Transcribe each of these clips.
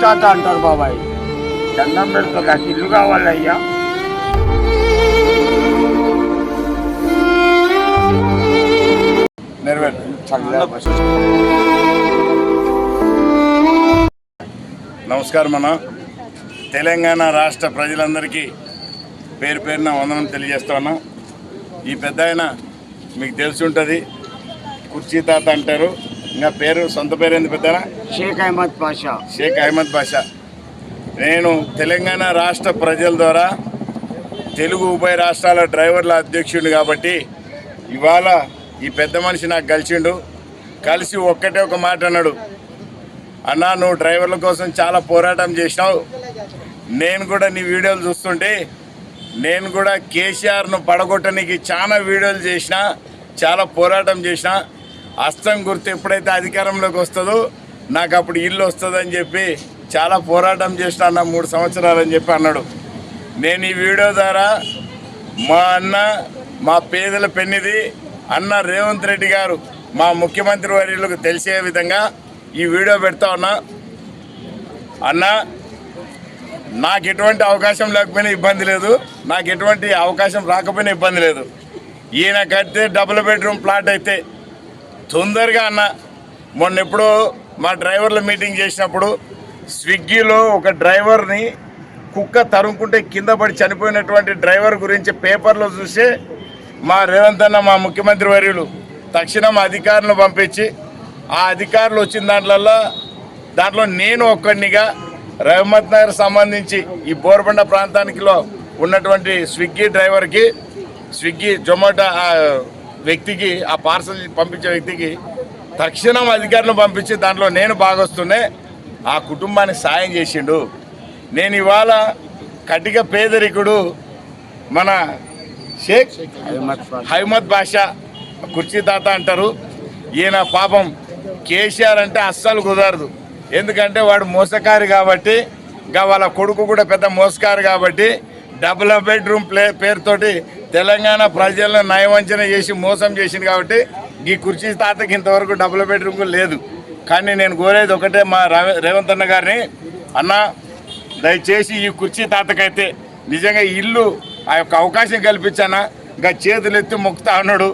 తాత అంటారు బాబాయ్. దండం పెడతా, నాకు ఇల్లు కావాలయ్యా. నమస్కారం అన్న. తెలంగాణ రాష్ట్ర ప్రజలందరికీ పేరు పేరున వందనం తెలియజేస్తా ఉన్నా. ఈ పెద్ద ఆయన మీకు తెలిసి ఉంటుంది, కుర్చీ తాత అంటారు. ఇంకా పేరు, సొంత పేరు ఏంది పెద్ద? షేక్ అహ్మద్ పాషా. షేక్ అహ్మద్ పాషా. నేను తెలంగాణ రాష్ట్ర ప్రజల ద్వారా తెలుగు ఉభయ రాష్ట్రాల డ్రైవర్ల అధ్యక్షుడు కాబట్టి ఇవాళ ఈ పెద్ద మనిషి నాకు కలిసి ఒక్కటే ఒక మాట అన్నాడు, అన్నా నువ్వు డ్రైవర్ల కోసం చాలా పోరాటం చేసినావు. నేను కూడా నీ వీడియోలు చూస్తుంటే నేను కూడా కేసీఆర్ను పడగొట్టడానికి చాలా వీడియోలు చేసిన, చాలా పోరాటం చేసిన. హస్తం గుర్తు ఎప్పుడైతే అధికారంలోకి వస్తుందో నాకు అప్పుడు ఇల్లు వస్తుందని చెప్పి చాలా పోరాటం చేసిన అన్న 3 సంవత్సరాలు అని చెప్పి అన్నాడు. నేను ఈ వీడియో ద్వారా మా అన్న, మా పేదల పెన్నిది అన్న రేవంత్ రెడ్డి గారు, మా ముఖ్యమంత్రి వర్యులకు తెలిసే విధంగా ఈ వీడియో పెడతా ఉన్నా. అన్న, నాకు ఎటువంటి అవకాశం లేకపోయినా ఇబ్బంది లేదు, నాకు ఎటువంటి అవకాశం రాకపోయినా ఇబ్బంది లేదు. ఈయన కడితే డబుల్ బెడ్రూమ్ ప్లాట్ అయితే తొందరగా అన్న, మొన్న ఎప్పుడో మా డ్రైవర్ల మీటింగ్ చేసినప్పుడు స్విగ్గీలో ఒక డ్రైవర్ని కుక్క తరుముకుంటే కింద పడి చనిపోయినటువంటి డ్రైవర్ గురించి పేపర్లో చూసి మా రేవంత్ అన్న, మా ముఖ్యమంత్రి వర్యులు తక్షణం అధికారులను పంపించి ఆ అధికారులు వచ్చిన దాంట్లో నేను ఒక్కడినిగా రహమత్ నగర్ సంబంధించి ఈ బోర్బండ ప్రాంతానికిలో ఉన్నటువంటి స్విగ్గీ డ్రైవర్కి, స్విగ్గీ జొమాటో వ్యక్తికి, ఆ పార్సల్ పంపించే వ్యక్తికి తక్షణం అధికారులను పంపించి దాంట్లో నేను భాగొస్తూనే ఆ కుటుంబానికి సాయం చేసిండు. నేను ఇవాళ కటిక పేదరికుడు మన షేక్ అహ్మద్ పాషా కుర్చీ తాత అంటారు. ఈయన పాపం కేసీఆర్ అంటే అస్సలు కుదరదు, ఎందుకంటే వాడు మోసకారి కాబట్టి, ఇంకా వాళ్ళ కొడుకు కూడా పెద్ద మోసకారు కాబట్టి డబుల్ బెడ్రూమ్ పేరుతోటి తెలంగాణ ప్రజలను నయవంచన చేసి మోసం చేసింది కాబట్టి ఈ కుర్చీ తాతకి ఇంతవరకు డబుల్ బెడ్రూమ్ లేదు. కానీ నేను కోరేది ఒకటే, మా రేవంత్ అన్న గారిని, అన్న దయచేసి ఈ కుర్చీ తాతకైతే నిజంగా ఇల్లు ఆ యొక్క అవకాశం కల్పించానా. ఇంకా చేతులు ఎత్తి మొక్కుతా ఉన్నాడు.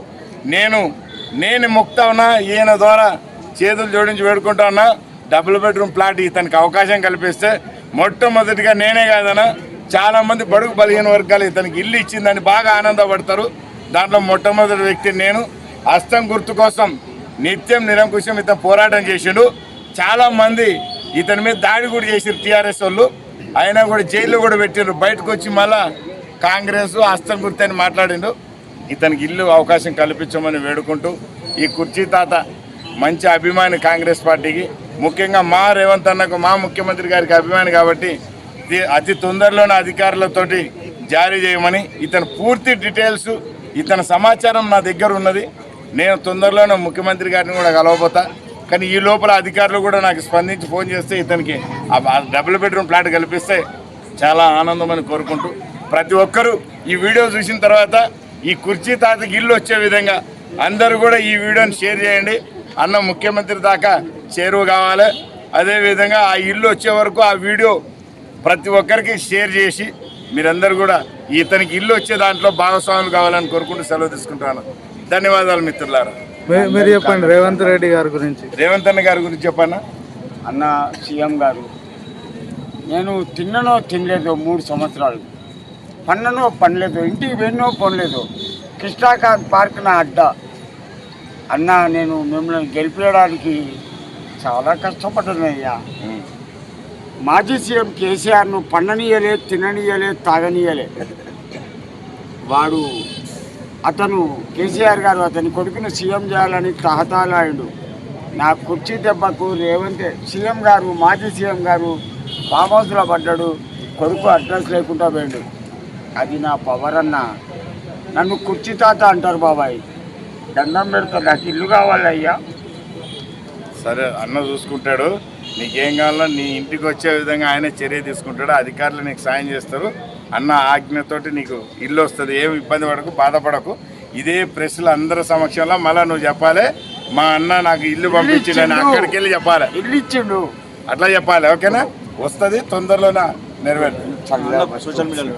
నేను మొక్కుతా ఉన్నా, ఈయన ద్వారా చేతులు జోడించి వేడుకుంటా ఉన్నా. డబుల్ బెడ్రూమ్ ప్లాట్ ఇతనికి అవకాశం కల్పిస్తే మొట్టమొదటిగా నేనే కాదన్నా, చాలామంది బడుగు బలహీన వర్గాలు ఇతనికి ఇల్లు ఇచ్చిందని బాగా ఆనందపడతారు. దాంట్లో మొట్టమొదటి వ్యక్తి నేను. హస్తం గుర్తు కోసం నిత్యం నిరంకుశం ఇతను పోరాటం చేసిండు. చాలామంది ఇతని మీద దాడి కూడా చేసారు టీఆర్ఎస్ వాళ్ళు, అయినా కూడా జైల్లో కూడా పెట్టారు. బయటకు వచ్చి మళ్ళా కాంగ్రెస్ హస్తం గుర్తు అని మాట్లాడిండు. ఇతనికి ఇల్లు అవకాశం కల్పించమని వేడుకుంటూ, ఈ కుర్చీ తాత మంచి అభిమాని కాంగ్రెస్ పార్టీకి, ముఖ్యంగా మా రేవంత్ అన్నకు, మా ముఖ్యమంత్రి గారికి అభిమాని కాబట్టి అతి తొందరలోనే అధికారులతోటి జారీ చేయమని, ఇతని పూర్తి డీటెయిల్స్, ఇతని సమాచారం నా దగ్గర ఉన్నది. నేను తొందరలోనే ముఖ్యమంత్రి గారిని కూడా కలవబోతా. కానీ ఈ లోపల అధికారులు కూడా నాకు స్పందించి ఫోన్ చేస్తే ఇతనికి డబుల్ బెడ్రూమ్ ప్లాట్ కల్పిస్తే చాలా ఆనందమని కోరుకుంటూ, ప్రతి ఒక్కరూ ఈ వీడియో చూసిన తర్వాత ఈ కుర్చీ తాతకి ఇల్లు వచ్చే విధంగా అందరూ కూడా ఈ వీడియోని షేర్ చేయండి. అన్న ముఖ్యమంత్రి దాకా చేరువ కావాలి. అదేవిధంగా ఆ ఇల్లు వచ్చే వరకు ఆ వీడియో ప్రతి ఒక్కరికి షేర్ చేసి మీరందరూ కూడా ఇతనికి ఇల్లు వచ్చే దాంట్లో భాగస్వాములు కావాలని కోరుకుంటూ సెలవు తీసుకుంటాను. ధన్యవాదాలు మిత్రులారా. మీరు చెప్పండి రేవంత్ రెడ్డి గారి గురించి. రేవంత్ అన్న గారి గురించి చెప్పన్నా. అన్న సీఎం గారు, నేను తిన్ననో తినలేదు 3 సంవత్సరాలు, పన్ననో పనలేదు, ఇంటికి వెళ్ళినో పనలేదు, కృష్ణాకాంత్ పార్క్ నా అడ్డా. అన్న, నేను మిమ్మల్ని గెలిపించడానికి చాలా కష్టపడ్డానయ్యా. మాజీ సీఎం కేసీఆర్ను పన్ననీయలే, తిననీయలే, తాగనీయలే. అతను కేసీఆర్ గారు అతని కొడుకును సీఎం చేయాలని తహతాలాడు. నా కుర్చీ దెబ్బకు రేవంత్ సీఎం గారు, మాజీ సీఎం గారు ఫామ్ హౌస్లో పడ్డాడు, కొడుకు అడ్రస్ లేకుండా పోయాడు. అది నా పవర్ అన్న. నన్ను కుర్చీ తాత అంటారు బాబాయ్. దండం పెడతా, నాకు ఇల్లు కావాలయ్యా. సరే, అన్న చూసుకుంటాడు. నీకేం కావాలో నీ ఇంటికి వచ్చే విధంగా ఆయన చర్య తీసుకుంటాడు. అధికారులు నీకు సాయం చేస్తారు. అన్న ఆజ్ఞతోటి నీకు ఇల్లు వస్తుంది. ఏమి ఇబ్బంది పడకు, బాధపడకు. ఇదే ప్రెస్లు అందరి సమక్షంలో మళ్ళీ నువ్వు చెప్పాలి, మా అన్న నాకు ఇల్లు పంపించిందని అక్కడికి వెళ్ళి చెప్పాలి. ఇల్లు ఇచ్చిండు అట్లా చెప్పాలి. ఓకేనా? వస్తుంది, తొందరలోనే నెరవేరుతుంది. సోషల్ మీడియాలో